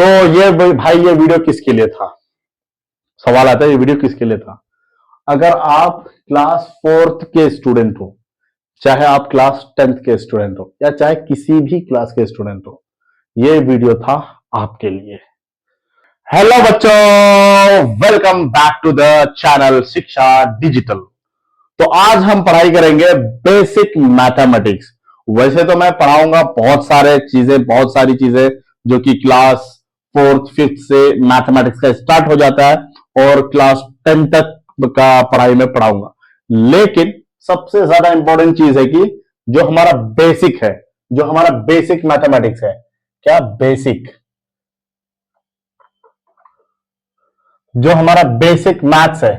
तो ये भाई ये वीडियो किसके लिए था? सवाल आता है ये वीडियो किसके लिए था? अगर आप क्लास 4th के स्टूडेंट हो, चाहे आप क्लास 10th के स्टूडेंट हो, या चाहे किसी भी क्लास के स्टूडेंट हो, ये वीडियो था आपके लिए। हेलो बच्चों, welcome back to the channel Shiksha digital. तो आज हम पढ़ाई करेंगे बेसिक मैथमेटिक्स। वैसे तो मैं पढ़ाऊंगा बहुत सारी चीजें जो कि क्लास 4th 5th से मैथमेटिक्स का स्टार्ट हो जाता है और क्लास 10 तक का पढ़ाई में पढ़ाऊंगा। लेकिन सबसे ज्यादा इंपॉर्टेंट चीज है कि जो हमारा बेसिक है, जो हमारा बेसिक मैथमेटिक्स है, क्या बेसिक, जो हमारा बेसिक मैथ्स है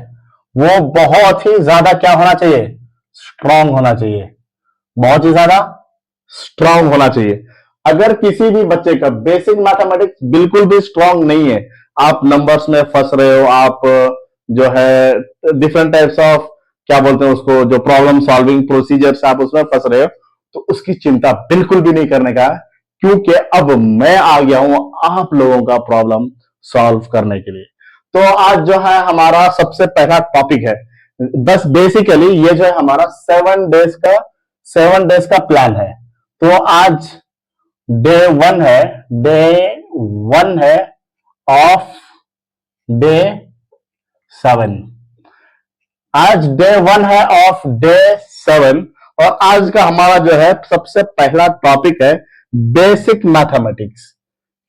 वो बहुत ही ज्यादा क्या होना चाहिए? स्ट्रांग होना चाहिए, बहुत ही ज्यादा स्ट्रांग होना चाहिए। अगर किसी भी बच्चे का बेसिक मैथमेटिक्स बिल्कुल भी स्ट्रांग नहीं है, आप नंबर्स में फंस रहे हो, आप जो है डिफरेंट टाइप्स ऑफ क्या बोलते हैं उसको, जो प्रॉब्लम सॉल्विंग प्रोसीजर्स आप उसमें फंस रहे हो, तो उसकी चिंता बिल्कुल भी नहीं करने का, क्योंकि अब मैं आ गया हूं आप लोगों का प्रॉब्लम सॉल्व करने के लिए। तो आज जो है हमारा सबसे पहला टॉपिक है, बस बेसिकली ये जो है हमारा 7 डेज का प्लान है। तो आज डे 1 है, ऑफ डे 7। आज डे 1 है ऑफ डे 7 और आज का हमारा जो है सबसे पहला टॉपिक है बेसिक मैथमेटिक्स।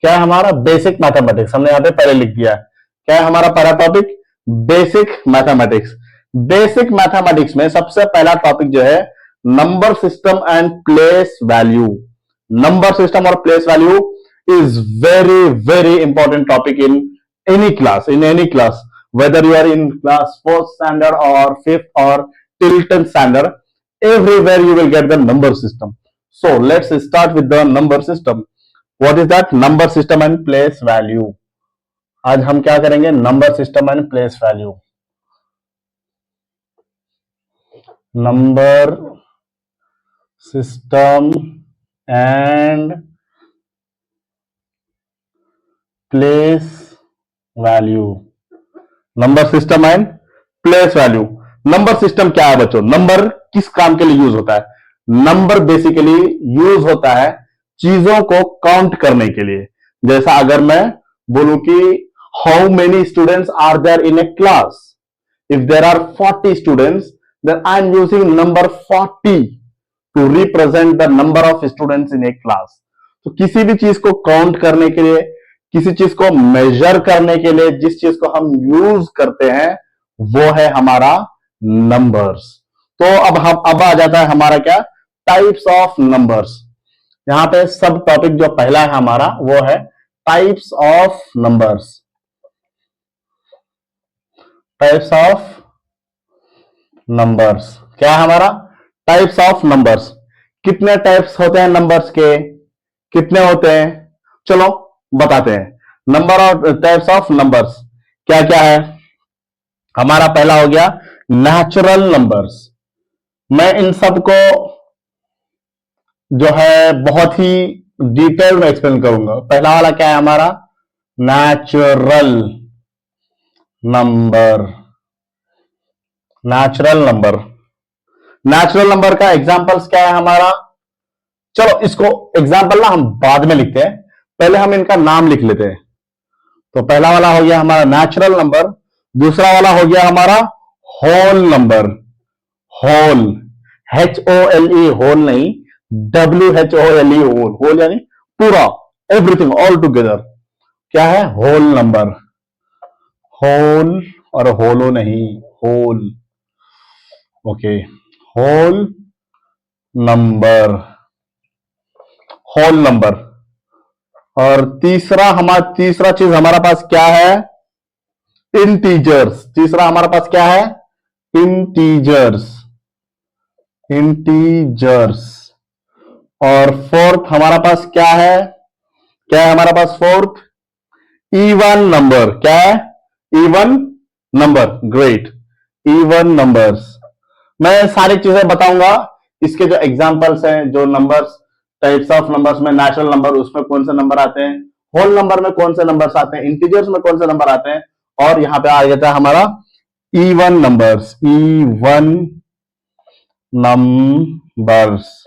क्या है हमारा बेसिक मैथमेटिक्स? हमने यहां पे पहले लिख दिया है। क्या है हमारा पहला topic? Basic mathematics. Basic mathematics में सबसे पहला टॉपिक जो है number system and place value. Number system और place value is very very important topic in any class, whether you are in class 4th standard or 5th or till 10th standard, everywhere you will get the number system. So let's start with the number system. What is that? Number system and place value. आज हम क्या करेंगे? Number system and place value. Number system and place value. Number system and place value. Number system क्या है बच्चों? Number किस काम के लिए यूज होता है? नंबर बेसिकली यूज होता है चीजों को काउंट करने के लिए। जैसा अगर मैं बोलूं कि how many students are there in a class, if there are 40 students, then I am using number 40 to represent the number of students in a class. तो किसी भी चीज को काउंट करने के लिए, किसी चीज को मेजर करने के लिए जिस चीज को हम यूज करते हैं वो है हमारा नंबर्स। तो अब आ जाता है हमारा क्या? Types of numbers. यहां पे सब टॉपिक जो पहला है हमारा वो है types of numbers. Types of numbers क्या है हमारा? Types of numbers. कितने टाइप्स होते हैं नंबर्स के? कितने होते हैं? चलो बताते हैं। नंबर और टाइप्स ऑफ नंबर्स क्या क्या है? हमारा पहला हो गया नेचुरल नंबर्स। मैं इन सबको जो है बहुत ही डिटेल में एक्सप्लेन करूंगा। पहला वाला क्या है हमारा? Natural number. Natural number. Natural number का एग्जांपल्स क्या है हमारा? चलो इसको एग्जांपल ना हम बाद में लिखते हैं, पहले हम इनका नाम लिख लेते हैं। तो पहला वाला हो गया हमारा नेचुरल नंबर। दूसरा वाला हो गया हमारा whole number. Hole, HOLE, hole नहीं, WHOLE, होल। होल यानी पूरा, एवरीथिंग, ऑल टुगेदर। क्या है? Whole number. होल और होलो नहीं, whole. Okay, whole number, whole number. और तीसरा चीज हमारे पास क्या है? इंटीजर्स। तीसरा हमारे पास क्या है? इंटीजर्स। इंटीजर्स। और फोर्थ हमारा पास क्या है? क्या है हमारा पास फोर्थ? Even number. क्या है? Even number. Great, even numbers. मैं सारी चीजें बताऊंगा, इसके जो एग्जांपल्स हैं, जो नंबर्स, टाइप्स ऑफ नंबर्स में नेचुरल नंबर, उसमें कौन से नंबर आते हैं, होल नंबर में कौन से नंबर्स आते हैं, इंटीजर्स में कौन से नंबर आते हैं, और यहां पे आ जाता है हमारा even numbers, even numbers,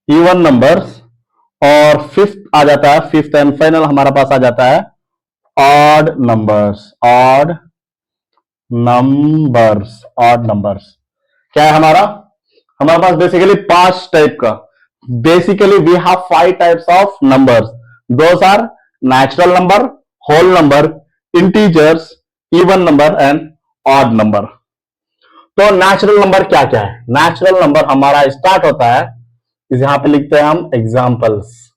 even numbers. और फिफ्थ आ जाता है, फिफ्थ एंड फाइनल हमारा पास आ जाता है odd numbers, odd numbers, odd numbers. क्या है हमारा, हमारे पास बेसिकली 5 टाइप का, basically we have 5 types of numbers, those are natural number, whole number, integers, even number and odd number. तो नेचुरल नंबर क्या क्या है, नेचुरल नंबर हमारा स्टार्ट होता है, इस यहां पे लिखते हैं हम एग्जाम्पल्स,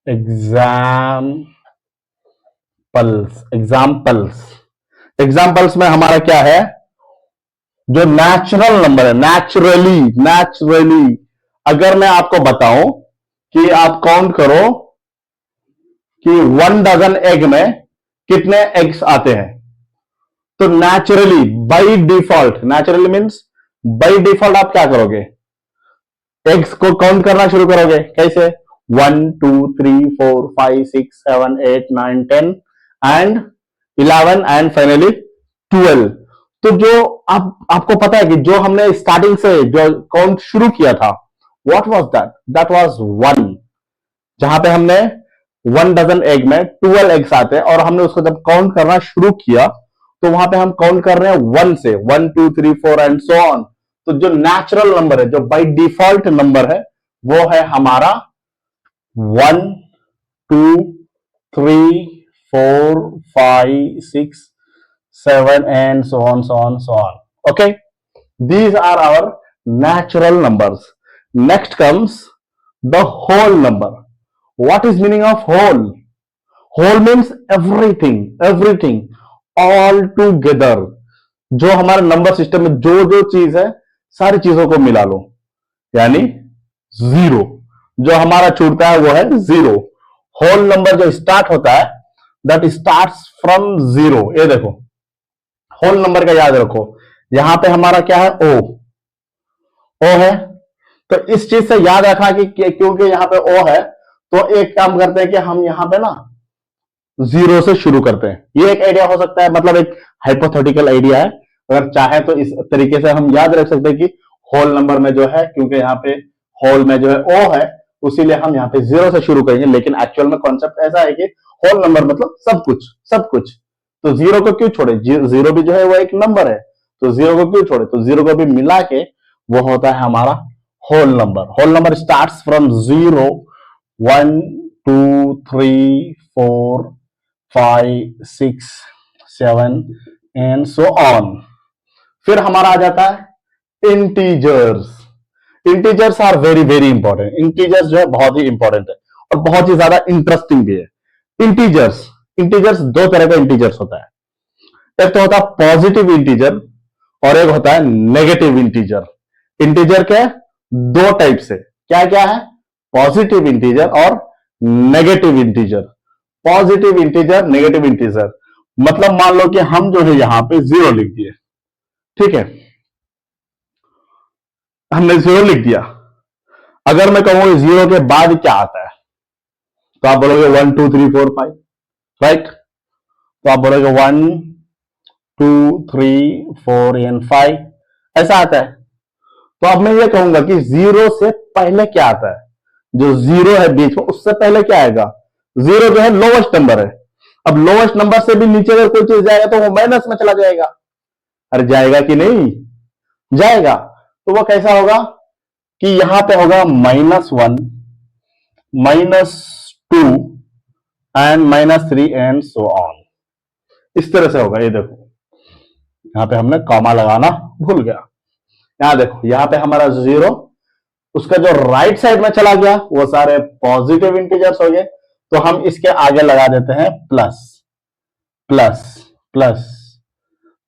एग्जाम्पल्स, एग्जाम्पल्स में हमारा क्या है, जो नेचुरल नंबर है, नेचुरली अगर मैं आपको बताऊं कि आप काउंट करो कि 1 डजन एग में कितने एग्स आते हैं, तो naturally by default, naturally means by default आप क्या करोगे, एग्स को काउंट करना शुरू करोगे, कैसे 1 2 3 4 5 6 7 8 9 10 एंड 11 एंड फाइनली 12। तो जो आपको पता है कि जो हमने स्टार्टिंग से जो काउंट शुरू किया था, what was that, that was 1, जहां पे हमने 1 डजन एग में 12 एग्स आते हैं, और हमने उसको जब काउंट करना शुरू किया तो वहां पे हम काउंट कर रहे हैं 1 से, 1 2 3 4 एंड सो ऑन। तो जो नेचुरल नंबर है, जो बाय डिफॉल्ट नंबर है, वो है हमारा 1 2 3 4 5 6 7 and so on, so on, so on. Okay, these are our natural numbers. Next comes the whole number. What is meaning of whole? Whole means everything, everything, all together. जो हमारे number system में जो जो चीज है, सारी चीजों को मिला लो, यानी जीरो। जो हमारा छूटता है वो है जीरो। होल नंबर जो स्टार्ट होता है, दैट स्टार्ट्स फ्रॉम जीरो। ये देखो, होल नंबर का याद रखो, यहां पे हमारा क्या है, ओ है। तो इस चीज से याद रखा कि क्योंकि यहां पे ओ है, तो एक काम करते हैं कि हम यहां पे ना जीरो से शुरू करते हैं। ये एक आइडिया हो सकता है, मतलब एक हाइपोथेटिकल आइडिया है। अगर चाहे तो इस तरीके से हम याद रख सकते हैं कि होल नंबर में जो है, क्योंकि यहाँ पे होल में जो है ओ है, उसीलिए हम यहाँ पे जीरो से शुरू करेंगे। लेकिन एक्चुअल में कॉन्सेप्ट ऐसा है कि होल नंबर मतलब सब कुछ, सब कुछ। तो जीरो को क्यों छोड़े, जीरो भी जो है वो एक नंबर है, तो जीरो को क्यों छोड़े, तो जीरो को भी मिला के वो होता है हमारा whole number. Whole number starts from zero, 1 2 3 4 5 6 7 and so on. फिर हमारा आ जाता है integers. Integers are very very important. Integers जो है बहुत ही इंपॉर्टेंट है और बहुत ही ज्यादा इंटरेस्टिंग भी है। इंटीजर्स, इंटीजर्स दो तरह का इंटीजर्स होता है। एक तो होता है पॉजिटिव इंटीजर और एक होता है नेगेटिव इंटीजर। इंटीजर के दो टाइप से, क्या क्या है, पॉजिटिव इंटीजर और negative integer. Positive integer, negative integer, मतलब मान लो कि हम जो है यहां पे जीरो लिख दिए, ठीक है, हमने जीरो लिख दिया। अगर मैं कहूं जीरो के बाद क्या आता है, तो आप बोलोगे 1 2 3 4 5, राइट। तो आप बोलोगे 1 2 3 4 एंड 5, ऐसा आता है। तो अब मैं ये कहूंगा कि जीरो से पहले क्या आता है, जो जीरो है बीच में, उससे पहले क्या आएगा, जीरो जो है लोवेस्ट नंबर है। अब लोवेस्ट नंबर से भी नीचे अगर कोई चीज जाएगा तो वो माइनस में चला जाएगा। अरे जाएगा कि नहीं, जाएगा। तो वो कैसा होगा कि यहां पे होगा -1 -2 एंड -3 एंड सो ऑन। इस तरह से होगा। ये देखो, यहां पे हमने कॉमा लगाना भूल गया। यहां देखो, यहां पे हमारा जीरो, उसका जो राइट साइड में चला गया वो सारे पॉजिटिव इंटीजर्स हो गए। तो हम इसके आगे लगा देते हैं प्लस प्लस प्लस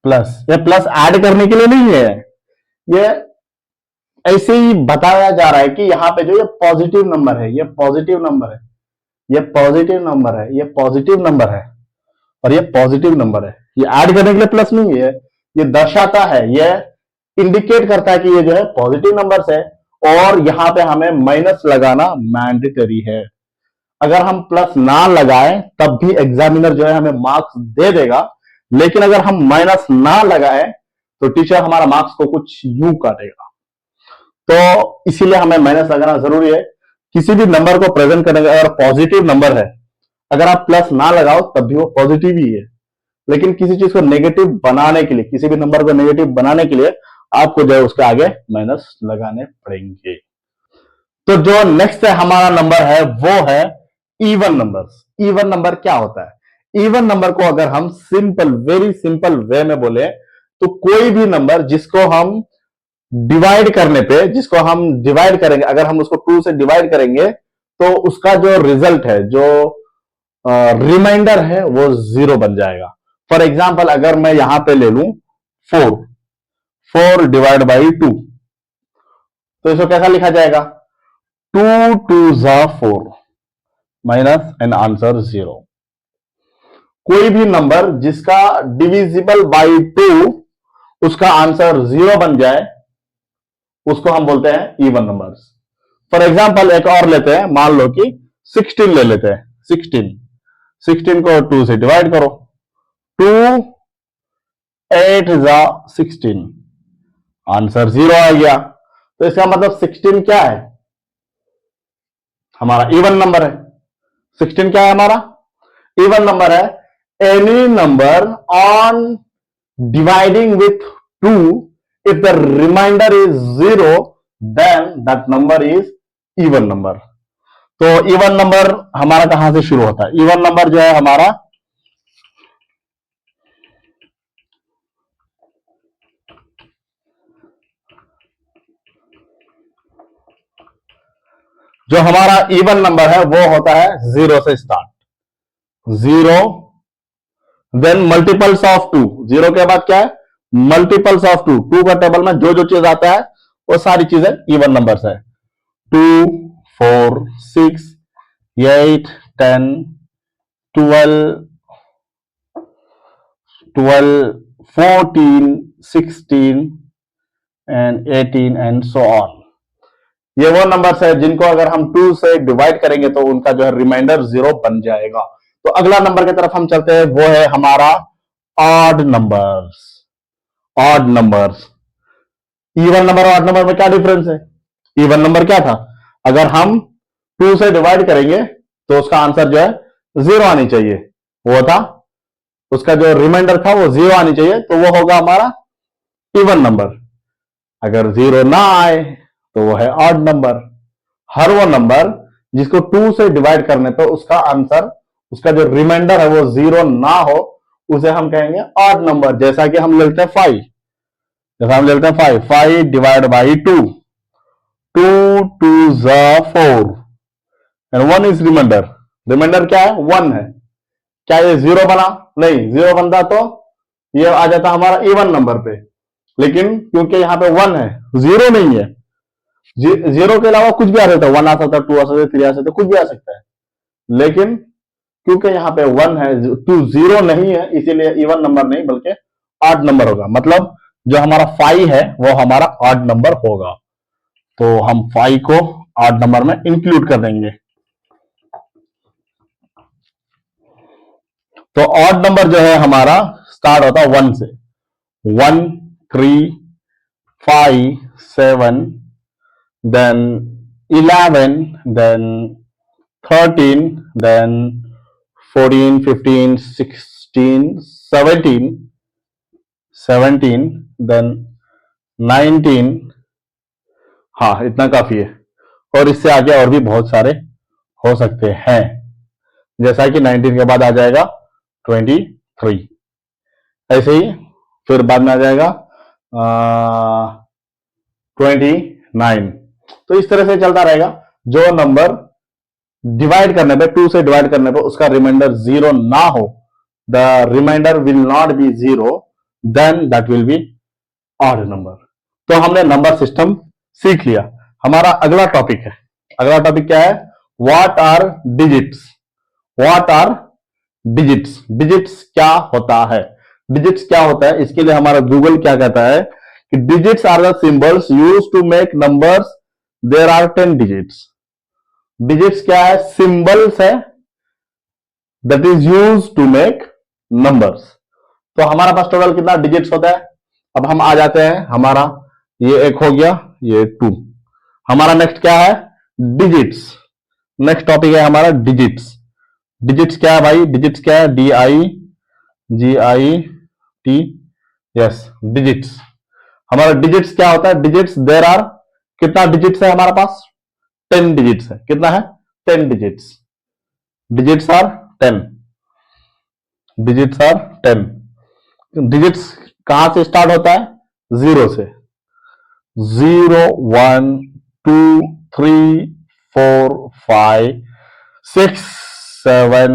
प्लस। ये प्लस ऐड करने के लिए नहीं है, ये ऐसे ही बताया जा रहा है कि यहां पे जो ये पॉजिटिव नंबर है, ये पॉजिटिव नंबर है, ये पॉजिटिव नंबर है, ये पॉजिटिव नंबर है और ये पॉजिटिव नंबर है। ये ऐड करने के लिए प्लस नहीं है, ये दर्शाता है, ये इंडिकेट करता है कि ये जो है पॉजिटिव नंबर्स है और यहां पे हमें माइनस लगाना मैंडेटरी है। अगर हम प्लस ना लगाएं तब भी एग्जामिनर जो है हमें मार्क्स दे देगा, लेकिन अगर हम माइनस ना लगाएं तो टीचर हमारा मार्क्स को कुछ यूं काटेगा। तो इसीलिए हमें माइनस लगाना जरूरी है। किसी भी नंबर को प्रेजेंट करने का, अगर पॉजिटिव नंबर है, अगर आप प्लस ना लगाओ तब भी वो पॉजिटिव ही है, लेकिन किसी चीज को नेगेटिव बनाने के लिए, किसी भी नंबर को नेगेटिव बनाने के लिए आपको जो है उसके आगे माइनस लगाने पड़ेंगे। तो जो नेक्स्ट है हमारा नंबर है वो है इवन नंबर्स। इवन नंबर क्या होता है? इवन नंबर को अगर हम सिंपल, वेरी सिंपल वे में बोले तो कोई भी नंबर जिसको हम डिवाइड करने पे, जिसको हम डिवाइड करेंगे, अगर हम उसको 2 से डिवाइड करेंगे तो उसका जो रिजल्ट है, जो रिमाइंडर है, वो 0 बन जाएगा। फॉर एग्जाम्पल अगर मैं यहां पे ले लूं 4 डिवाइड बाई 2, तो इसको कैसा लिखा जाएगा? 2 2 जा 4 माइनस एंड आंसर 0। कोई भी नंबर जिसका डिविजिबल बाई 2 उसका आंसर 0 बन जाए उसको हम बोलते हैं इवन नंबर्स। फॉर एग्जाम्पल एक और लेते हैं, मान लो कि 16 ले लेते हैं। 16 को 2 से डिवाइड करो, 2 8 जा 16, आंसर 0 आ गया। तो इसका मतलब 16 क्या है? हमारा इवन नंबर है। 16 क्या है? हमारा इवन नंबर है। Any number on dividing with 2, if the remainder is 0, then that number is even number। तो इवन नंबर हमारा कहां से शुरू होता है? इवन नंबर जो है हमारा इवन नंबर है वो होता है 0 से स्टार्ट। 0 then multiples of 2। 0 के बाद क्या है? Multiples of 2। 2 का टेबल में जो जो चीज आता है वो सारी चीजें इवन नंबर्स है। 2 4 6 8 10 12 14 16 एंड 18 एंड सो ऑन। ये वो नंबर्स है जिनको अगर हम 2 से डिवाइड करेंगे तो उनका जो है रिमाइंडर 0 बन जाएगा। तो अगला नंबर की तरफ हम चलते हैं, वो है हमारा odd numbers. Odd numbers, even number और ऑड नंबर में क्या डिफरेंस है? इवन नंबर क्या था? अगर हम 2 से डिवाइड करेंगे तो उसका आंसर जो है 0 आनी चाहिए, वो था उसका जो रिमाइंडर था वो 0 आनी चाहिए, तो वो होगा हमारा इवन नंबर। अगर 0 ना आए तो वो है ऑड नंबर। हर वो नंबर जिसको 2 से डिवाइड करने पे उसका आंसर, उसका जो रिमाइंडर है वो 0 ना हो, उसे हम कहेंगे ऑड नंबर। जैसा कि हम लेते हैं 5, जैसा हम लेते हैं 5 डिवाइड बाई 2, 2 2 जा 4 एंड 1 इज रिमाइंडर। रिमाइंडर क्या है? 1 है। क्या ये 0 बना? नहीं, 0 बनता तो ये आ जाता हमारा इवन नंबर पे, लेकिन क्योंकि यहां पे 1 है, 0 नहीं है। 0 के अलावा कुछ भी आ सकता है, 1 आ सकता है, 2 आ सकता है, 3 आ सकता है, कुछ भी आ सकता है, लेकिन क्योंकि यहां पे 1 है, 2 0 नहीं है, इसीलिए इवन नंबर नहीं बल्कि ऑड नंबर होगा। मतलब जो हमारा 5 है वो हमारा ऑड नंबर होगा, तो हम 5 को ऑड नंबर में इंक्लूड कर देंगे। तो ऑड नंबर जो है हमारा स्टार्ट होता है 1 से। 1 3 5 7 then 11 then 13 then 14 15 16 17 then 19। हाँ, इतना काफी है, और इससे आगे और भी बहुत सारे हो सकते हैं, जैसा कि 19 के बाद आ जाएगा 23, ऐसे ही फिर बाद में आ जाएगा 29। तो इस तरह से चलता रहेगा। जो नंबर डिवाइड करने पे, 2 से डिवाइड करने पे उसका रिमाइंडर 0 ना हो, the remainder will not be 0, then that will be odd number. तो हमने नंबर सिस्टम सीख लिया। हमारा अगला टॉपिक है, अगला टॉपिक क्या है? What are digits. What are digits. Digits क्या होता है? डिजिट्स क्या होता है, इसके लिए हमारा गूगल क्या कहता है कि digits are the symbols used to make numbers, there are 10 digits. Digits क्या है? सिंबल्स है that is use to make numbers. तो हमारा पास टोटल कितना डिजिट्स होता है? अब हम आ जाते हैं, हमारा ये एक हो गया, ये 2। हमारा नेक्स्ट क्या है? डिजिट्स। नेक्स्ट टॉपिक है हमारा डिजिट्स। डिजिट्स क्या है भाई? डिजिट्स क्या है? DIGIT, yes digits. हमारा डिजिट्स क्या होता है? डिजिट्स देयर आर, कितना डिजिट्स है हमारे पास? 10 डिजिट्स है। कितना है? 10 digits. Digits are 10। Digits are 10। Digits कहां से स्टार्ट होता है? 0 से। 0 1 2 3 4 5 6 7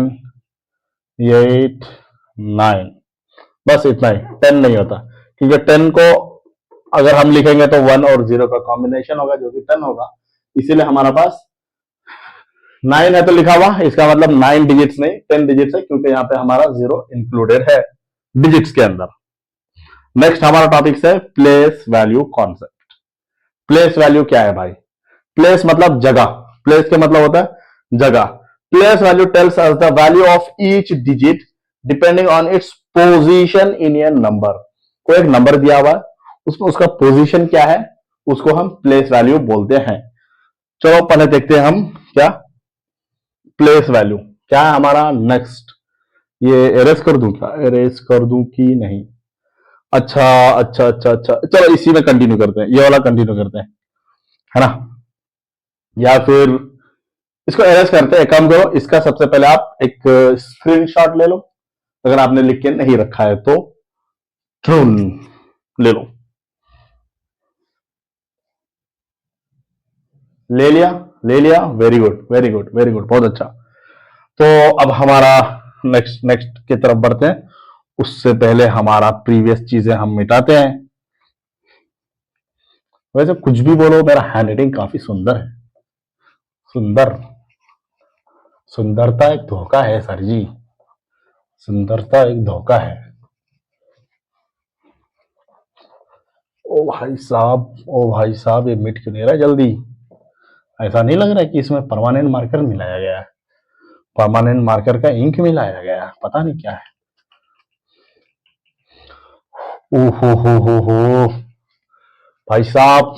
8 9, बस इतना ही। 10 नहीं होता, क्योंकि 10 को अगर हम लिखेंगे तो 1 और 0 का कॉम्बिनेशन होगा जो कि 10 होगा। इसीलिए हमारा पास 9 है तो लिखा हुआ, इसका मतलब 9 डिजिट्स नहीं 10 डिजिट्स है, क्योंकि यहां पे हमारा 0 इंक्लूडेड है डिजिट्स के अंदर। नेक्स्ट हमारा टॉपिक है place value concept. Place value क्या है भाई? प्लेस मतलब जगह। प्लेस का मतलब होता है जगह। Place value tells us the value of each digit depending on its position in A number. कोई एक नंबर दिया हुआ है, उसमें उसका पोजीशन क्या है, उसको हम प्लेस वैल्यू बोलते हैं। चलो पहले देखते हैं हम क्या प्लेस वैल्यू क्या है हमारा। नेक्स्ट ये एरेस कर दूं क्या? एरेस कर दूं कि नहीं? अच्छा अच्छा अच्छा अच्छा, चलो इसी में कंटिन्यू करते हैं, ये वाला कंटिन्यू करते हैं, है ना? या फिर इसको एरेस करते हैं। एक काम करो, इसका सबसे पहले आप एक स्क्रीनशॉट ले लो, अगर आपने लिख के नहीं रखा है तो ले लो। ले लिया? ले लिया, very good very good very good, बहुत अच्छा। तो अब हमारा नेक्स्ट नेक्स्ट की तरफ बढ़ते हैं। उससे पहले हमारा प्रीवियस चीजें हम मिटाते हैं। वैसे कुछ भी बोलो, मेरा हैंडराइटिंग काफी सुंदर है। सुंदर, सुंदरता एक धोखा है सर जी, सुंदरता एक धोखा है। ओ भाई साहब, ओ भाई साहब, ये मिट क्यों नहीं रहा है जल्दी? ऐसा नहीं लग रहा है कि इसमें परमानेंट मार्कर मिलाया गया है? परमानेंट मार्कर का इंक मिलाया गया है, पता नहीं क्या है। ओहो हो भाई साहब,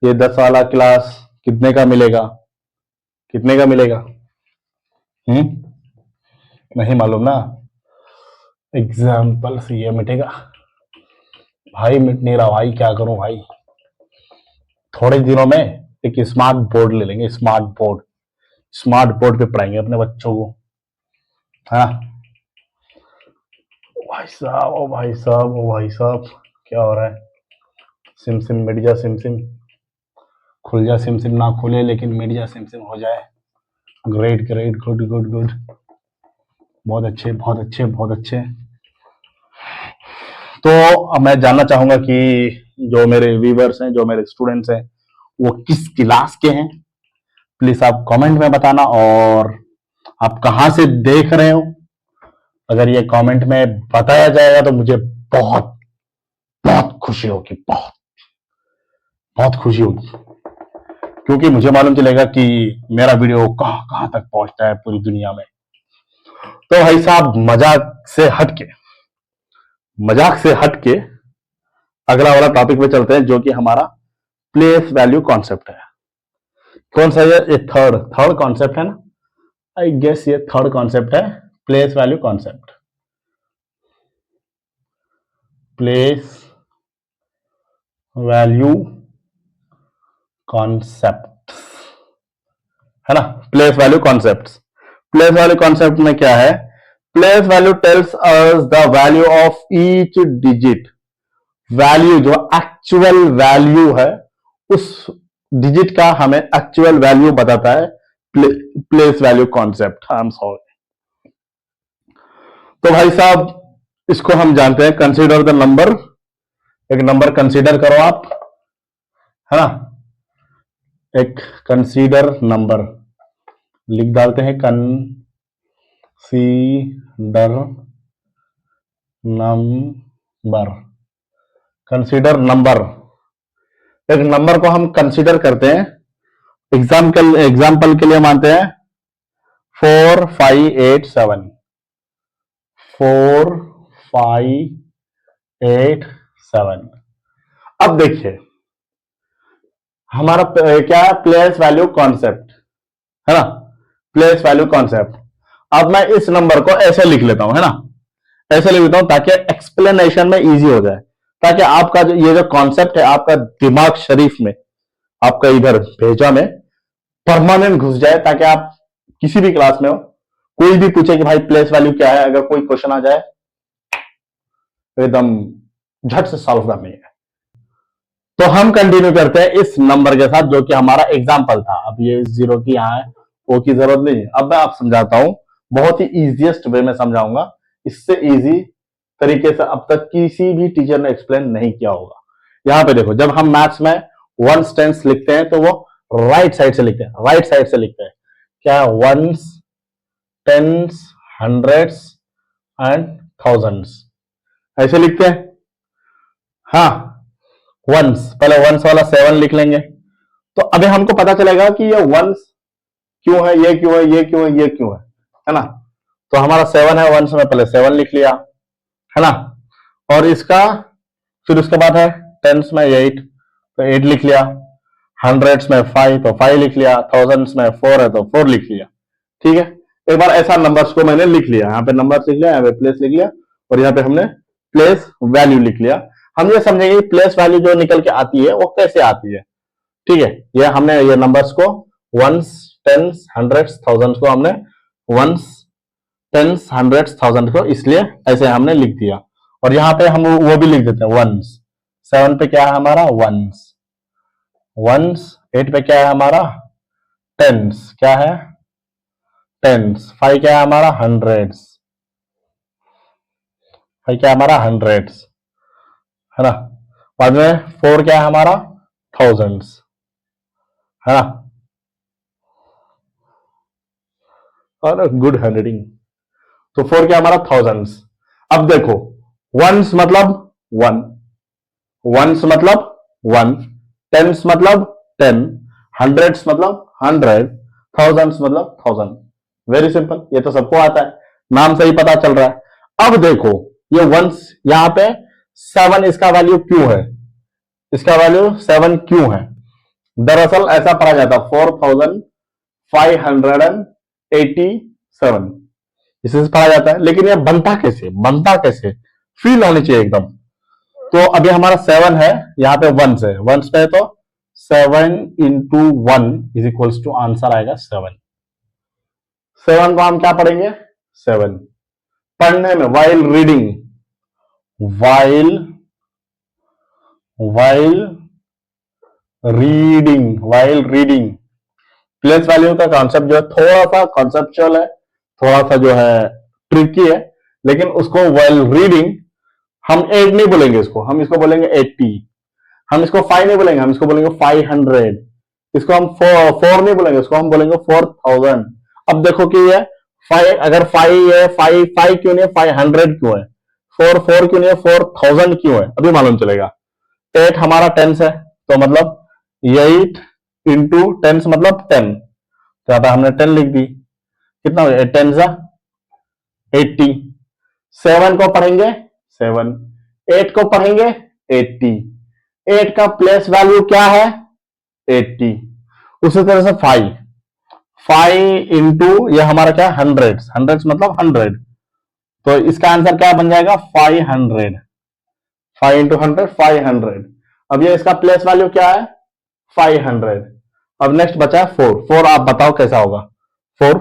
ये 10 वाला क्लास कितने का मिलेगा? कितने का मिलेगा? नहीं मालूम ना। एग्जाम्पल से ये मिटेगा भाई? मिट नहीं रहा भाई, क्या करूं भाई? थोड़े दिनों में एक स्मार्ट बोर्ड ले लेंगे, स्मार्ट बोर्ड। स्मार्ट बोर्ड पे पढ़ाएंगे अपने बच्चों को, हाँ। भाई साहब, ओ भाई साहब, ओ भाई साहब, क्या हो रहा है? सिम सिम मिट जा, सिम सिम खुल जा, सिम सिम ना खुले लेकिन मिट जा, सिम सिम हो जाए। Great great, good good good, बहुत अच्छे बहुत अच्छे बहुत अच्छे। तो अब मैं जानना चाहूंगा कि जो मेरे व्यूवर्स हैं, जो मेरे स्टूडेंट्स हैं, वो किस क्लास के हैं? प्लीज आप कमेंट में बताना, और आप कहां से देख रहे हो। अगर ये कमेंट में बताया जाएगा तो मुझे बहुत बहुत खुशी होगी, बहुत बहुत खुशी होगी, क्योंकि मुझे मालूम चलेगा कि मेरा वीडियो कहां कहां तक पहुंचता है पूरी दुनिया में। तो भाई साहब, मजाक से हटके अगला वाला टॉपिक पे चलते हैं, जो कि हमारा प्लेस वैल्यू कॉन्सेप्ट है। कौन सा ये थर्ड थर्ड कॉन्सेप्ट है ना? आई गेस ये थर्ड कॉन्सेप्ट है, place value concept. Place value concept, है ना? Place value concept. Place value concept में क्या है? Place value tells us the value of each digit. Value जो एक्चुअल वैल्यू है, उस डिजिट का हमें एक्चुअल वैल्यू बताता है place value concept. I am sorry. तो भाई साहब, इसको हम जानते हैं, कंसीडर द नंबर। एक नंबर कंसीडर करो आप, है ना? एक कंसीडर नंबर लिख डालते हैं, कंसीडर नंबर। कंसीडर नंबर, एक नंबर को हम कंसीडर करते हैं, एग्जाम्पल के लिए मानते हैं 4587, 4587। अब देखिए हमारा क्या है, प्लेस वैल्यू कॉन्सेप्ट है ना, प्लेस वैल्यू कॉन्सेप्ट। अब मैं इस नंबर को ऐसे लिख लेता हूं, है ना, ऐसे लिख लेता हूं ताकि एक्सप्लेनेशन में इजी हो जाए, ताकि आपका जो ये जो कॉन्सेप्ट है आपका दिमाग शरीफ में, आपका इधर भेजा में परमानेंट घुस जाए, ताकि आप किसी भी क्लास में हो, कोई भी पूछे कि भाई प्लेस वैल्यू क्या है, अगर कोई क्वेश्चन आ जाए तो एकदम झट से सॉल्व करनी है। तो हम कंटिन्यू करते हैं इस नंबर के साथ जो कि हमारा एग्जाम्पल था। अब ये जीरो की यहाँ है, ओ की जरूरत नहीं है। अब मैं आप समझाता हूं, बहुत ही इजीएस्ट वे में समझाऊंगा, इससे इजी तरीके से अब तक किसी भी टीचर ने एक्सप्लेन नहीं किया होगा। यहां पे देखो, जब हम मैथ्स में वंस टेंस लिखते हैं तो वो राइट साइड से लिखते हैं, राइट साइड से लिखते हैं। क्या है, ones, tens, hundreds and thousands, ऐसे लिखते हैं। हाँ, वंस, पहले वंस वाला 7 लिख लेंगे, तो अभी हमको पता चलेगा कि ये वंस क्यों है, ये क्यों है, ये क्यों है, ये क्यों है ना। तो हमारा 7 है, वंस में पहले 7 लिख लिया, है ना। और इसका फिर उसके बाद है टेंस में 8, तो 8 लिख लिया, हंड्रेड्स में 5 तो 5 लिख लिया, थाउजेंड्स में 4 है तो 4 लिख लिया। ठीक है, एक बार ऐसा नंबर्स को मैंने लिख लिया, यहाँ पे नंबर्स लिख लिया, यहाँ पे प्लेस लिख लिया, और यहाँ पे हमने प्लेस वैल्यू लिख लिया। हम ये समझेंगे प्लेस वैल्यू जो निकल के आती है वो कैसे आती है। ठीक है, ये हमने ये नंबर्स को वंस, टेंस, हंड्रेड्स, थाउजेंड्स को हमने वंस, टेंस, हंड्रेड्स, थाउजेंड को इसलिए ऐसे हमने लिख दिया। और यहाँ पे हम वो भी लिख देते हैं वंस, 7 पे क्या है हमारा वंस, वंस, 8 पे क्या है हमारा टेंस, क्या है टेंस, 5 क्या है हमारा हंड्रेड्स, 5 क्या है हमारा हंड्रेड्स, है ना। बाद में 4 क्या है हमारा थाउजेंड्स, है ना। और गुड हैंडराइटिंग, तो 4 क्या हमारा थाउजेंड्स। अब देखो, वंस मतलब 1, वंस मतलब 1, टेंस मतलब 10, हंड्रेड्स मतलब 100, थाउजेंड्स मतलब 1000। वेरी सिंपल, ये तो सबको आता है, नाम से ही पता चल रहा है। अब देखो ये वंस, यहां पे 7 इसका वैल्यू क्यों है, इसका वैल्यू 7 क्यों है, दरअसल ऐसा पढ़ा जाता 4587, इसे पढ़ा जाता है। लेकिन यह बनता कैसे, बनता कैसे, फील होनी चाहिए एकदम। तो अभी हमारा 7 है, यहाँ पे वंस है, वंस पे तो 7 into 1 is equals to answer आएगा 7। 7 को हम क्या पढ़ेंगे 7, पढ़ने में while reading, while while reading, while reading. Place value का कॉन्सेप्ट जो है थोड़ा सा कॉन्सेप्चुअल है, थोड़ा सा जो है ट्रिकी है, लेकिन उसको वाइल रीडिंग, हम 8 नहीं बोलेंगे इसको, हम इसको बोलेंगे 80, हम इसको 5 नहीं बोलेंगे, हम इसको बोलेंगे 500, इसको हम 4 नहीं बोलेंगे, इसको हम बोलेंगे 4000। अब देखो कि ये 5, अगर 5 है, 5 क्यों नहीं है, 500 क्यों है, 4 क्यों नहीं है, 4000 क्यों है, अभी मालूम चलेगा। 8 हमारा टेंस है, तो मतलब 8 इंटू टेंस मतलब 10, तो यहां पर हमने 10 लिख दी, कितना हो गया 10 जा 80। 7 को पढ़ेंगे 7, 8 को पढ़ेंगे 80, 8 का प्लेस वैल्यू क्या है 80। उसी तरह से 5 इंटू ये हमारा क्या हंड्रेड्स, हंड्रेड्स मतलब 100, तो इसका आंसर क्या बन जाएगा 500, 5 इंटू 100 500। अब ये इसका प्लेस वैल्यू क्या है 500। अब नेक्स्ट बचा है 4, 4 आप बताओ कैसा होगा, 4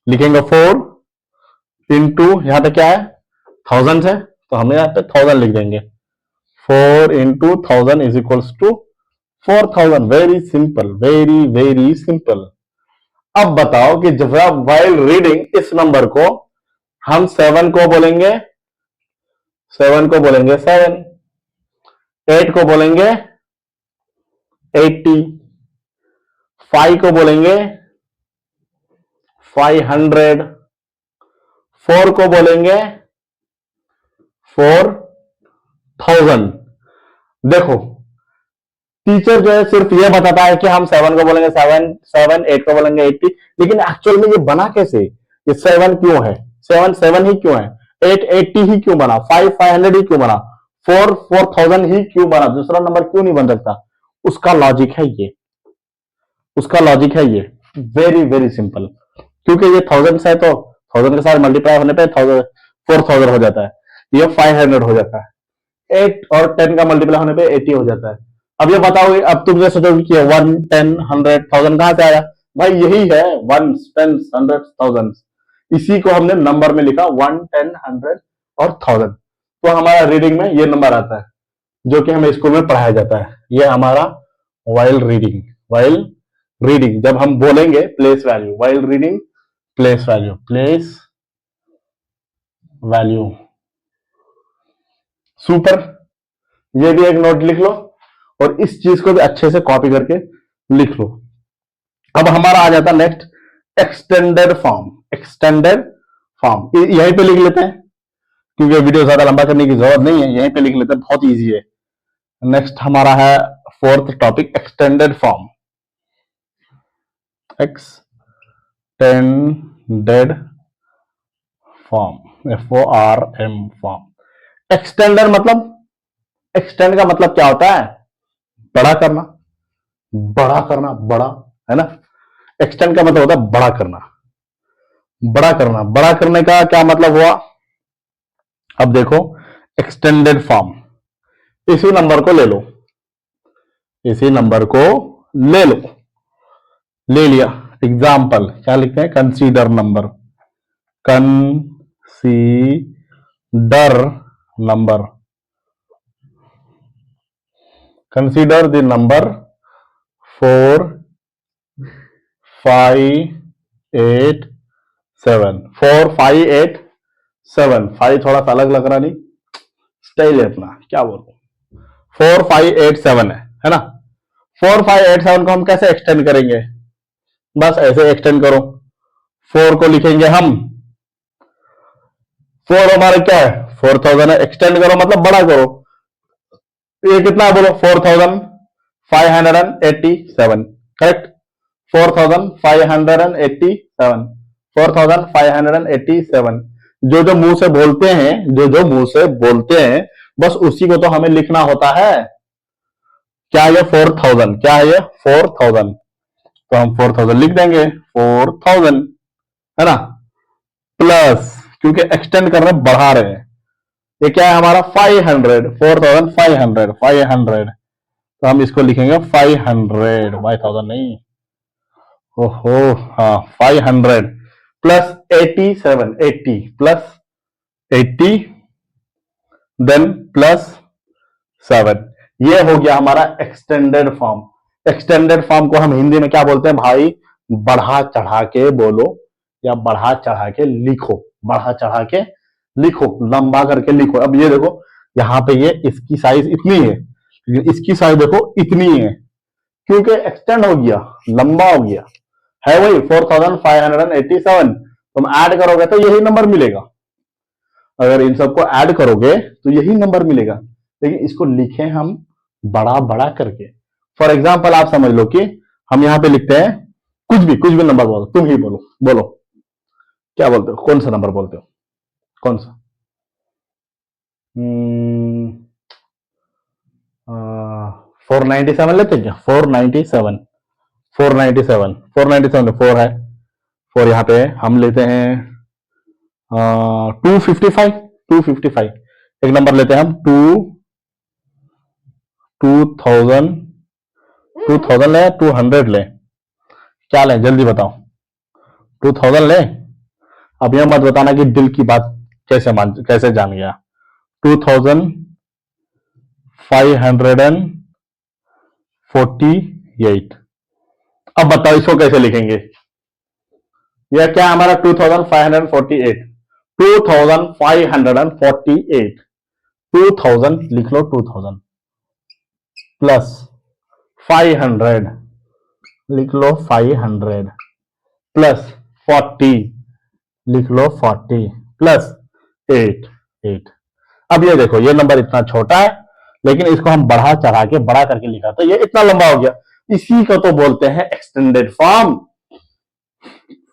लिखेंगे 4 इंटू यहां पे क्या है थाउजेंड है, तो हम यहां पे 1000 लिख देंगे, 4 into 1000 is equals to 4000। Very simple, very very simple. अब बताओ कि जब वाइल रीडिंग इस नंबर को हम 7 को बोलेंगे, 7 को बोलेंगे 7, 8 को बोलेंगे 80, 5 को बोलेंगे 500, 4 को बोलेंगे 4000। देखो टीचर जो है सिर्फ ये बताता है कि हम 7 को बोलेंगे 7, 8 को बोलेंगे 80, लेकिन एक्चुअल में ये बना कैसे, ये 7 क्यों है, 7 ही क्यों है, 8 80 ही क्यों बना, 5 500 ही क्यों बना, 4 4000 ही क्यों बना, दूसरा नंबर क्यों नहीं बन सकता, उसका लॉजिक है ये, उसका लॉजिक है ये, वेरी वेरी सिंपल। क्योंकि ये थाउजेंड है तो थाउजेंड के साथ मल्टीप्लाई होने पे 4000 हो जाता है, ये 500 हो जाता है, 8 और 10 का मल्टीप्लाई होने पे 80 हो जाता है। अब ये बताओगे, अब तुम ये सोचोगे कि 1 10 100 1000 कहां से आया, भाई यही है 1 10 100 1000, इसी को हमने नंबर में लिखा 1 10 100 और 1000, तो हमारा रीडिंग में ये नंबर आता है जो कि हमें स्कूल में पढ़ाया जाता है। ये हमारा वाइल रीडिंग, वाइल रीडिंग जब हम बोलेंगे place value, while reading place value, place value, super. ये भी एक नोट लिख लो और इस चीज को भी अच्छे से कॉपी करके लिख लो। अब हमारा आ जाता next extended form, extended form यहीं पे लिख लेते हैं क्योंकि वीडियो ज्यादा लंबा करने की जरूरत नहीं है, यहीं पे लिख लेते हैं, बहुत इजी है। नेक्स्ट हमारा है fourth topic extended form, extended form, FORM form. Extender मतलब, एक्सटेंड का मतलब क्या होता है, बड़ा करना, बड़ा करना, बड़ा है ना, एक्सटेंड का मतलब होता है बड़ा करना, बड़ा करना। बड़ा करने का क्या मतलब हुआ, अब देखो एक्सटेंडेड फॉर्म, इसी नंबर को ले लो, इसी नंबर को ले लो, ले लिया, एग्जाम्पल क्या लिखते हैं, consider number, consider number, consider the number 4 5 8 7, 4 5 8 7, 5 थोड़ा सा अलग लग रहा, नहीं स्टाइल है अपना, क्या बोलूं, 4 5 8 7 है ना। 4 5 8 7 को हम कैसे एक्सटेंड करेंगे, बस ऐसे एक्सटेंड करो, 4 को लिखेंगे हम, 4 हमारा क्या है 4000 है, एक्सटेंड करो मतलब बड़ा करो, ये कितना है बोलो 4587, करेक्ट, 4587, 4587, जो जो मुंह से बोलते हैं, जो जो मुंह से बोलते हैं बस उसी को तो हमें लिखना होता है। क्या ये 4000, क्या है ये 4000, तो हम 4000 लिख देंगे, 4000 है ना, प्लस क्योंकि एक्सटेंड कर रहे हैं, बढ़ा रहे हैं, ये क्या है हमारा 500, 4500, 500, तो हम इसको लिखेंगे 500, 5000 नहीं, ओहो हाँ 500 प्लस 87, 80 प्लस 80 देन प्लस 7, ये हो गया हमारा एक्सटेंडेड फॉर्म। एक्सटेंडेड फॉर्म को हम हिंदी में क्या बोलते हैं भाई, बढ़ा चढ़ा के बोलो या बढ़ा चढ़ा के लिखो, बढ़ा चढ़ा के लिखो, लंबा करके लिखो। अब ये देखो यहां पे ये इसकी साइज इतनी है, लेकिन इसकी साइज देखो इतनी है, क्योंकि एक्सटेंड हो गया, लंबा हो गया, है वही 4587, तुम ऐड करोगे तो यही नंबर मिलेगा, अगर इन सबको ऐड करोगे तो यही नंबर मिलेगा, लेकिन इसको लिखे हम बड़ा बड़ा करके। फॉर एग्जाम्पल आप समझ लो कि हम यहां पे लिखते हैं कुछ भी नंबर बोलो, तुम ही बोलो, बोलो क्या बोलते हो, कौन सा नंबर बोलते हो, कौन सा, 497 लेते हैं क्या, 497, 497, 497 4 है, 4 यहाँ पे हम लेते हैं 255, 255 एक नंबर लेते हैं हम, 2000, 2000 ले 200 ले, क्या लें जल्दी बताओ, 2000 ले। अब यह मत बताना कि दिल की बात कैसे जान गया, 2548, अब बताओ इसको कैसे लिखेंगे, यह क्या हमारा 2548, 2548, 2000 लिख लो, 2000 प्लस 500 लिख लो, 500 प्लस 40 लिख लो, 40 प्लस 8, 8। अब ये देखो ये नंबर इतना छोटा है लेकिन इसको हम बढ़ा चढ़ा के बड़ा करके लिखा तो ये इतना लंबा हो गया। इसी को तो बोलते हैं एक्सटेंडेड फॉर्म।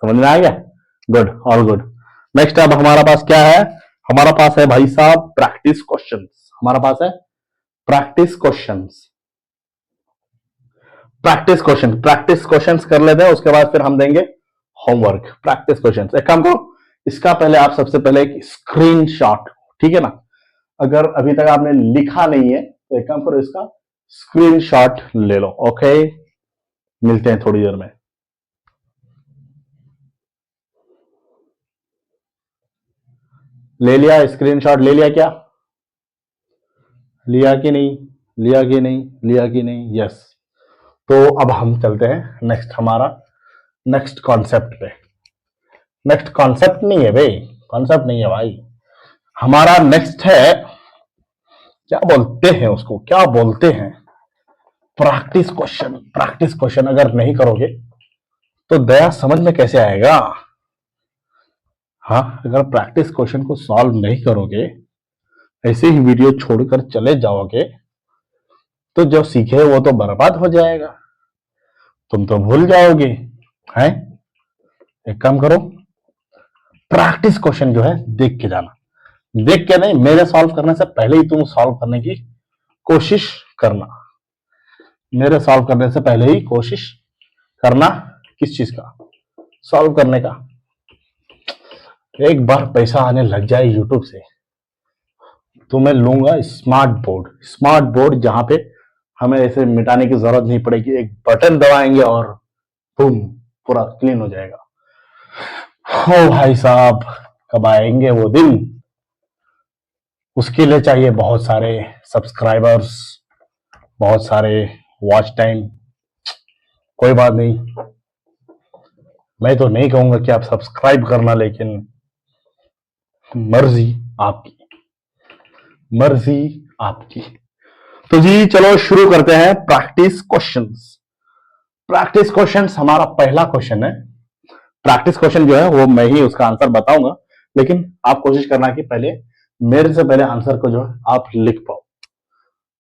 समझ में आ गया? Good, all good. नेक्स्ट अब हमारा पास क्या है? हमारा पास है भाई साहब प्रैक्टिस क्वेश्चंस। हमारा पास है प्रैक्टिस क्वेश्चंस। प्रैक्टिस क्वेश्चंस कर लेते हैं, उसके बाद फिर हम देंगे होमवर्क। प्रैक्टिस क्वेश्चंस, एक काम करो, इसका पहले आप सबसे पहले एक स्क्रीनशॉट, ठीक है ना? अगर अभी तक आपने लिखा नहीं है तो एक काम करो, इसका स्क्रीनशॉट ले लो। ओके, मिलते हैं थोड़ी देर में। ले लिया स्क्रीनशॉट? ले लिया क्या? लिया कि नहीं? लिया कि नहीं? लिया कि नहीं? यस। तो अब हम चलते हैं नेक्स्ट, हमारा नेक्स्ट कॉन्सेप्ट पे। नेक्स्ट कॉन्सेप्ट नहीं है भाई, कॉन्सेप्ट नहीं है भाई, हमारा नेक्स्ट है, क्या बोलते हैं उसको, क्या बोलते हैं, प्रैक्टिस क्वेश्चन। प्रैक्टिस क्वेश्चन अगर नहीं करोगे तो दया समझ में कैसे आएगा? हाँ, अगर प्रैक्टिस क्वेश्चन को सॉल्व नहीं करोगे, ऐसे ही वीडियो छोड़कर चले जाओगे, तो जो सीखे वो तो बर्बाद हो जाएगा, तुम तो भूल जाओगे। हैं? एक काम करो, प्रैक्टिस क्वेश्चन जो है देख के जाना, देख के नहीं, मेरे सॉल्व करने से पहले ही तुम सॉल्व करने की कोशिश करना। मेरे सॉल्व करने से पहले ही कोशिश करना। किस चीज का? सॉल्व करने का। एक बार पैसा आने लग जाए यूट्यूब से तो मैं लूंगा स्मार्ट बोर्ड। स्मार्ट बोर्ड जहां पे हमें ऐसे मिटाने की जरूरत नहीं पड़ेगी, एक बटन दबाएंगे और बूम, पूरा क्लीन हो जाएगा। ओ भाई साहब, कब आएंगे वो दिन? उसके लिए चाहिए बहुत सारे सब्सक्राइबर्स, बहुत सारे वॉच टाइम। कोई बात नहीं, मैं तो नहीं कहूंगा कि आप सब्सक्राइब करना, लेकिन मर्जी आपकी, मर्जी आपकी। तो जी चलो शुरू करते हैं प्रैक्टिस क्वेश्चंस। प्रैक्टिस क्वेश्चंस, हमारा पहला क्वेश्चन है। प्रैक्टिस क्वेश्चन जो है वो मैं ही उसका आंसर बताऊंगा, लेकिन आप कोशिश करना कि पहले मेरे से पहले आंसर को जो है आप लिख पाओ।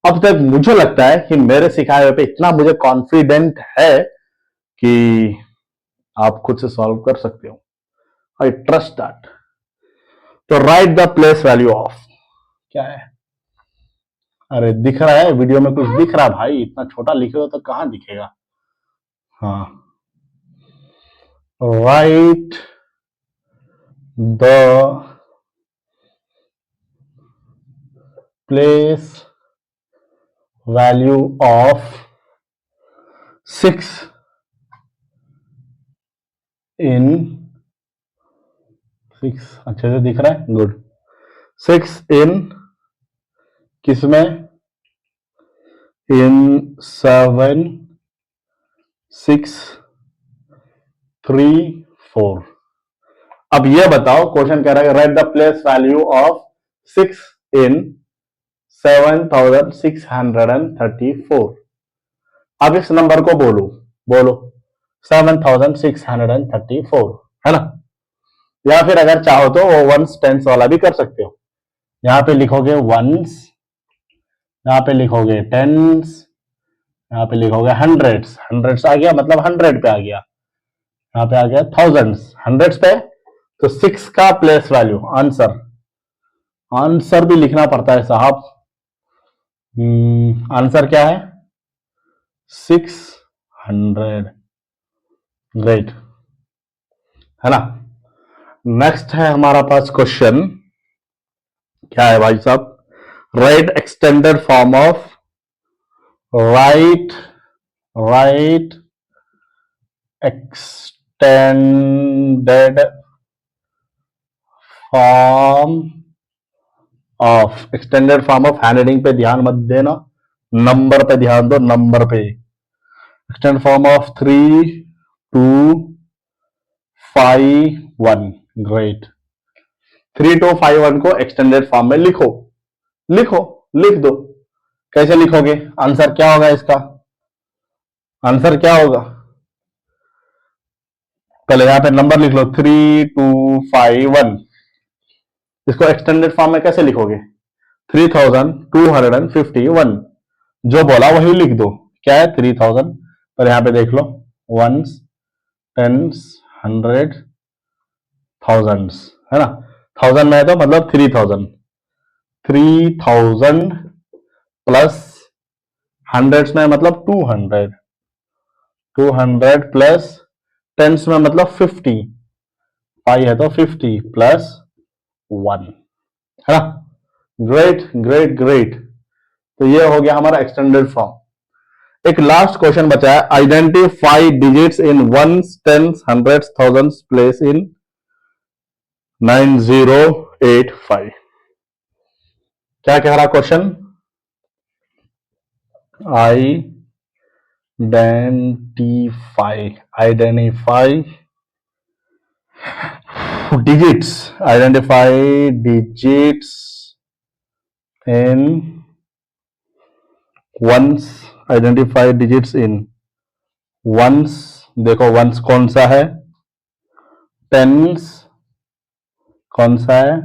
अब तक मुझे लगता है कि मेरे सिखाए हुए पे इतना मुझे कॉन्फिडेंट है कि आप खुद से सॉल्व कर सकते हो। I trust that. तो right the place value of, क्या है? अरे दिख रहा है वीडियो में, कुछ दिख रहा है भाई? इतना छोटा लिखे हो तो कहां दिखेगा? हाँ, right the place value of 6 इन 6, अच्छे से दिख रहा है, गुड। 6 इन किसमें? इन 7 6 3 4। अब ये बताओ, क्वेश्चन कह रहा है right the place value of 6 इन 7634। अब इस नंबर को बोलो, बोलो 7634, है ना? या फिर अगर चाहो तो वो वंस टेंस वाला भी कर सकते हो। यहां पे लिखोगे वंस, यहां पे लिखोगे टेंस, यहां पे लिखोगे हंड्रेड्स। हंड्रेड्स आ गया मतलब 100 पे आ गया, यहां पे आ गया थाउजेंड्स, हंड्रेड्स पे। तो 6 का प्लेस वैल्यू, आंसर, आंसर भी लिखना पड़ता है साहब। आंसर क्या है? 600। ग्रेट, है ना? नेक्स्ट है हमारा पास क्वेश्चन, क्या है भाई साहब? Right extended form of, right extended form of, extended form of, handwriting पे ध्यान मत देना, नंबर पे ध्यान दो, नंबर पे। Extended form of 3 2 5 1। ग्रेट। 3 2 5 1 को एक्सटेंडेड फॉर्म में लिखो, लिखो, लिख दो। कैसे लिखोगे? आंसर क्या होगा इसका? आंसर क्या होगा? पहले यहां पे नंबर लिख लो 3 2 5 1। इसको एक्सटेंडेड फॉर्म में कैसे लिखोगे? 3251 जो बोला वही लिख दो। क्या है 3000, पर यहां पे देख लो वंस, टेंस, हंड्रेड, थाउजेंड्स, है ना। थाउजेंड में है तो मतलब 3000, 3000 प्लस हंड्रेड्स में मतलब 200, 200 प्लस टेंस में मतलब 50, 5 है तो 50 प्लस 1, है ना। Great great great. तो ये हो गया हमारा एक्सटेंडेड फॉर्म। एक लास्ट क्वेश्चन बचा है, identify digits in ones, tens, hundreds, thousands place in 9085। क्या कह रहा question? Identify digits, identify digits in ones, identify digits in ones, देखो ones कौन सा है, टेंस कौन सा है,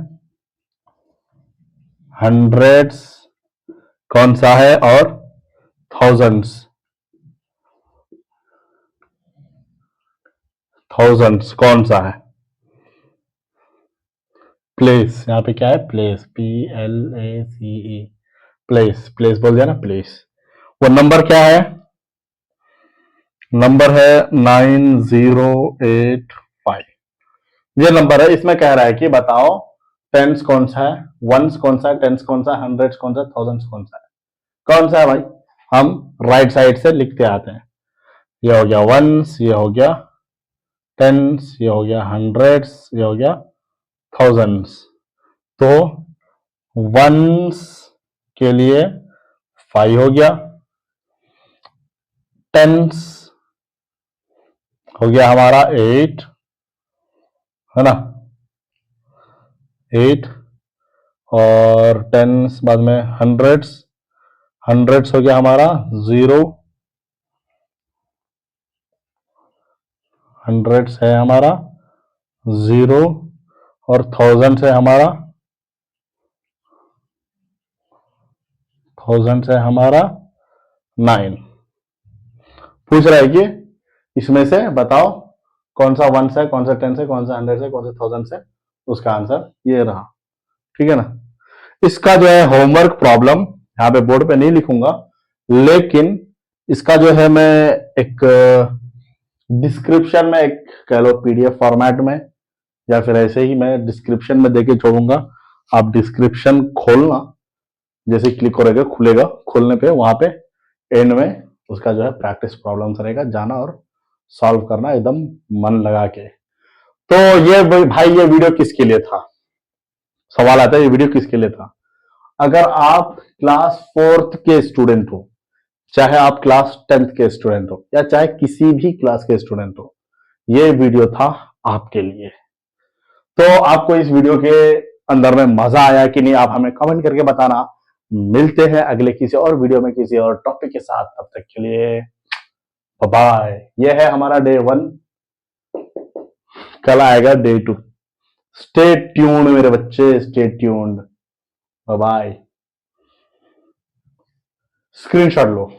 हंड्रेड्स कौन सा है, और थाउजेंड्स, थाउजेंड्स कौन सा है। प्लेस, यहाँ पे क्या है, प्लेस, PLACE, प्लेस, प्लेस बोल दिया ना, प्लेस। वो नंबर क्या है, नंबर है 9085, ये नंबर है। इसमें कह रहा है कि बताओ टेंस कौन सा है, वंस कौन सा है, टेंस कौन सा है, हंड्रेड्स कौन सा है, थाउजेंड्स कौन सा है। कौन सा है भाई, हम राइट साइड से लिखते आते हैं। ये हो गया वंस, ये हो गया टेंस, ये हो गया हंड्रेड्स, ये हो गया थाउजेंड्स। तो वंस के लिए 5 हो गया, टेंस हो गया हमारा 8, है ना, 8, और टेंस बाद में हंड्रेड्स, हंड्रेड्स हो गया हमारा 0, हंड्रेड्स है हमारा 0, और थाउजेंड्स है हमारा, थाउजेंड्स है हमारा 9। पूछ रहा है कि इसमें से बताओ कौन सा वंस है, कौन सा टेंस है, कौन सा हंड्रेड्स है, कौन सा थाउजेंड्स है। उसका आंसर ये रहा, ठीक है ना। इसका जो है होमवर्क प्रॉब्लम यहाँ पे बोर्ड पे नहीं लिखूंगा, लेकिन इसका जो है मैं एक डिस्क्रिप्शन में, एक कह लो PDF फॉर्मेट में, या फिर ऐसे ही मैं डिस्क्रिप्शन में देके छोड़ूंगा। आप डिस्क्रिप्शन खोलना, जैसे क्लिक करेगा खुलेगा, खोलने पे वहां पे एंड में उसका जो है प्रैक्टिस प्रॉब्लम्स रहेगा, जाना और सॉल्व करना एकदम मन लगा के। तो ये भाई ये वीडियो किसके लिए था, सवाल आता है, ये वीडियो किसके लिए था। अगर आप क्लास 4th के स्टूडेंट हो, चाहे आप क्लास 10th के स्टूडेंट हो, या चाहे किसी भी क्लास के स्टूडेंट हो, ये वीडियो था आपके लिए। तो आपको इस वीडियो के अंदर में मजा आया कि नहीं, आप हमें कमेंट करके बताना। मिलते हैं अगले किसी और वीडियो में किसी और टॉपिक के साथ, तब तक के लिए बाय। ये है हमारा डे 1, कल आएगा डे 2। स्टे ट्यून्ड मेरे बच्चे, स्टे ट्यून्ड। बाय। स्क्रीनशॉट लो।